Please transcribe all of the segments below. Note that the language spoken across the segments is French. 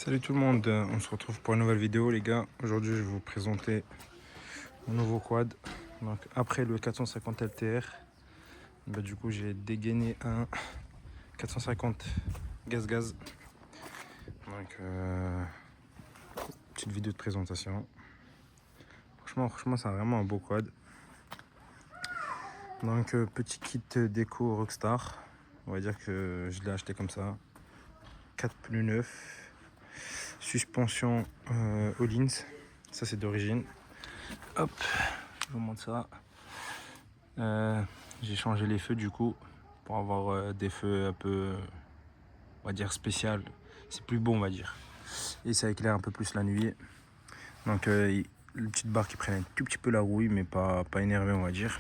Salut tout le monde, on se retrouve pour une nouvelle vidéo les gars. Aujourd'hui je vais vous présenter mon nouveau quad. Donc après le 450 LTR, du coup j'ai dégainé un 450 gaz-gaz. Donc petite vidéo de présentation. Franchement c'est vraiment un beau quad. Donc petit kit déco Rockstar. On va dire que je l'ai acheté comme ça. 4 pneus neufs. Suspension Hollins. Ça c'est d'origine. Hop, je vous montre ça. J'ai changé les feux du coup pour avoir des feux un peu, on va dire, spécial. C'est plus beau on va dire. Et ça éclaire un peu plus la nuit. Donc les petites barres qui prennent un tout petit peu la rouille mais pas énervé on va dire.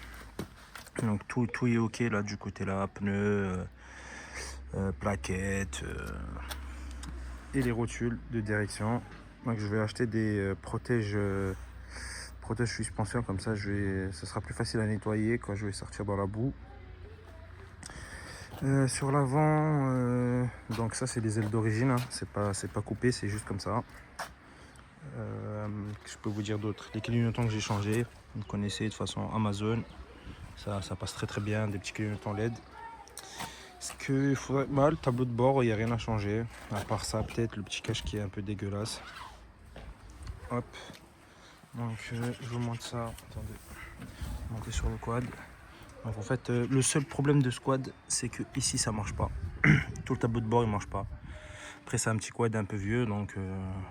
Donc tout est ok là du côté là, pneus, plaquettes et les rotules de direction. Donc je vais acheter des protège suspension, comme ça ça sera plus facile à nettoyer quand je vais sortir dans la boue. Sur l'avant, donc ça c'est les ailes d'origine, hein. C'est pas coupé, c'est juste comme ça. Je peux vous dire d'autres, les clignotants que j'ai changé, vous connaissez de toute façon Amazon, ça passe très bien, des petits clignotants LED. Ce que il faudrait, le tableau de bord, il n'y a rien à changer, à part ça peut-être le petit cache qui est un peu dégueulasse. Hop, donc je vous montre ça, attendez, monter sur le quad. Donc en fait le seul problème de ce quad c'est que ici ça marche pas. Tout le tableau de bord il marche pas. Après c'est un petit quad un peu vieux donc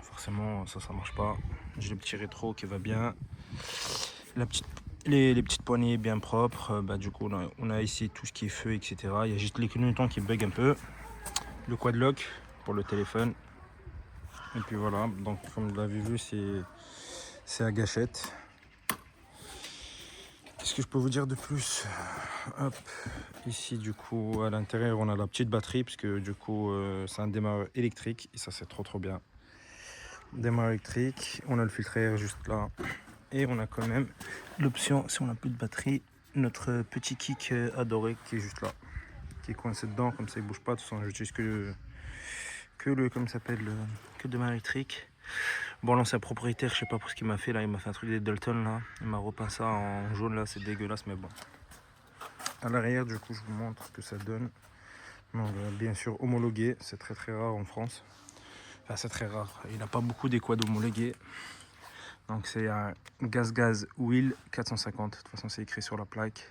forcément ça marche pas. J'ai le petit rétro qui va bien. Les petites poignées bien propres. Du coup on a ici tout ce qui est feu etc. Il y a juste les clignotants qui bug un peu. Le quad lock pour le téléphone. Et puis voilà, donc comme vous l'avez vu c'est à gâchette. Qu'est-ce que je peux vous dire de plus? Hop, ici du coup à l'intérieur on a la petite batterie parce que du coup c'est un démarreur électrique et ça c'est trop bien. Démarreur électrique, on a le filtre à air juste là et on a quand même l'option, si on n'a plus de batterie, notre petit kick adoré qui est juste là, qui est coincé dedans, comme ça il bouge pas. De toute façon j'utilise que le comme ça s'appelle que le démarreur électrique. Bon, l'ancien propriétaire, je sais pas pour ce qu'il m'a fait là, il m'a fait un truc des Dalton là, il m'a repeint ça en jaune là, c'est dégueulasse mais bon. À l'arrière du coup je vous montre ce que ça donne. Donc bien sûr homologué, c'est très rare en France. Enfin c'est très rare, il n'a pas beaucoup des quads homologués. Donc c'est un gaz wheel 450, de toute façon c'est écrit sur la plaque.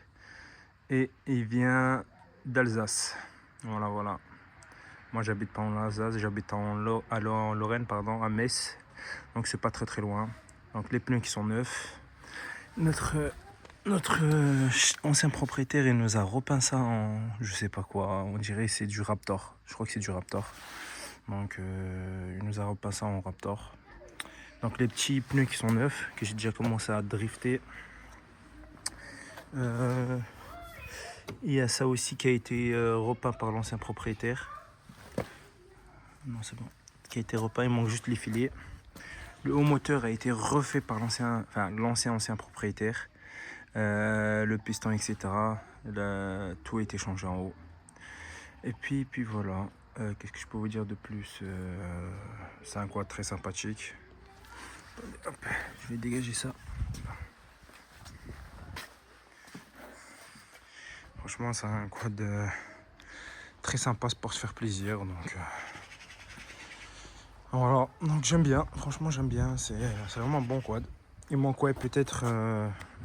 Et il vient d'Alsace. Voilà. Moi j'habite pas en Alsace, j'habite en Lorraine, pardon, à Metz. Donc c'est pas très loin. Donc les pneus qui sont neufs. Notre ancien propriétaire il nous a repeint ça en je sais pas quoi, on dirait c'est du Raptor, je crois que c'est du Raptor. Donc il nous a repeint ça en Raptor. Donc les petits pneus qui sont neufs, que j'ai déjà commencé à drifter. Il y a ça aussi qui a été repeint par l'ancien propriétaire. Non c'est bon, qui a été repeint, il manque juste les filets. Le haut moteur a été refait par l'ancien propriétaire. Le piston etc. Tout a été changé en haut. Et puis voilà. Qu'est-ce que je peux vous dire de plus? C'est un quad très sympathique. Hop, je vais dégager ça. Franchement c'est un quad très sympa pour se faire plaisir. Donc voilà, donc j'aime bien, franchement j'aime bien, c'est vraiment un bon quad. Il manque peut-être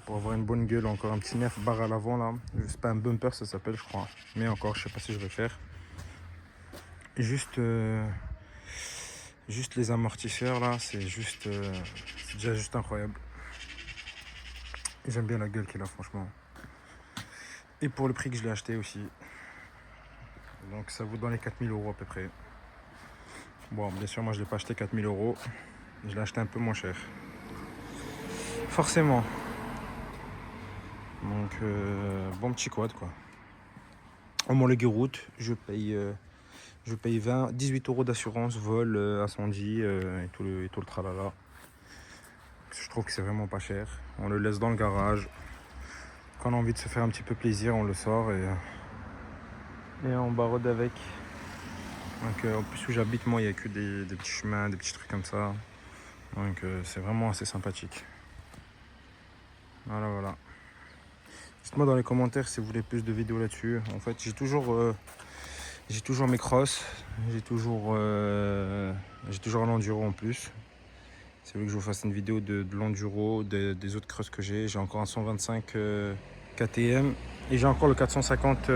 pour avoir une bonne gueule encore un petit nerf barre à l'avant là. C'est pas un bumper ça s'appelle je crois. Mais encore je sais pas si je vais faire. Juste les amortisseurs là, c'est déjà juste incroyable. J'aime bien la gueule qu'il a franchement. Et pour le prix que je l'ai acheté aussi. Donc ça vaut dans les 4000 € à peu près. Bon bien sûr moi je l'ai pas acheté 4000 €. Je l'ai acheté un peu moins cher. Forcément. Donc bon petit quad quoi. Homologué route, je paye 18 € d'assurance, vol, incendie et tout le tralala. Je trouve que c'est vraiment pas cher. On le laisse dans le garage. Quand on a envie de se faire un petit peu plaisir, on le sort et on barode avec. Donc en plus où j'habite moi il n'y a que des petits chemins, des petits trucs comme ça. Donc c'est vraiment assez sympathique. Voilà voilà. Dites-moi dans les commentaires si vous voulez plus de vidéos là-dessus. En fait j'ai toujours mes crosses, j'ai toujours l'enduro en plus. Si vous voulez que je vous fasse une vidéo de l'enduro, des autres crosses que j'ai encore un 125 KTM et j'ai encore le 450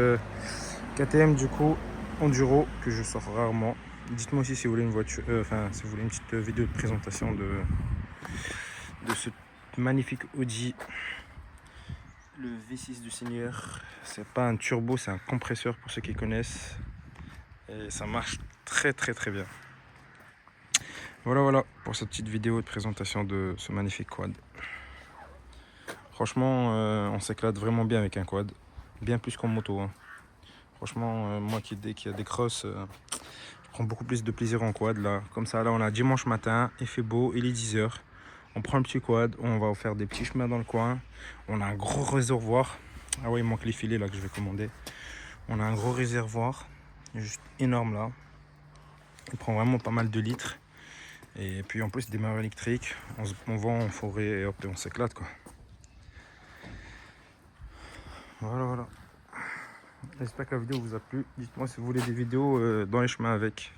KTM du coup enduro que je sors rarement. Dites-moi aussi si vous voulez une voiture, si vous voulez une petite vidéo de présentation de ce magnifique Audi, le V6 du Seigneur. C'est pas un turbo, c'est un compresseur pour ceux qui connaissent et ça marche très très très bien. Voilà pour cette petite vidéo de présentation de ce magnifique quad. Franchement, on s'éclate vraiment bien avec un quad, bien plus qu'en moto. Hein. Franchement, moi qui a des crosses, je prends beaucoup plus de plaisir en quad là. Comme ça, là, on a dimanche matin, il fait beau, il est 10 h. On prend le petit quad, on va faire des petits chemins dans le coin. On a un gros réservoir. Ah ouais, il manque les filets là que je vais commander. On a un gros réservoir, juste énorme là. Il prend vraiment pas mal de litres. Et puis en plus, des démarreur électrique. On va en forêt et hop, et on s'éclate quoi. Voilà. J'espère que la vidéo vous a plu. Dites-moi si vous voulez des vidéos dans les chemins avec.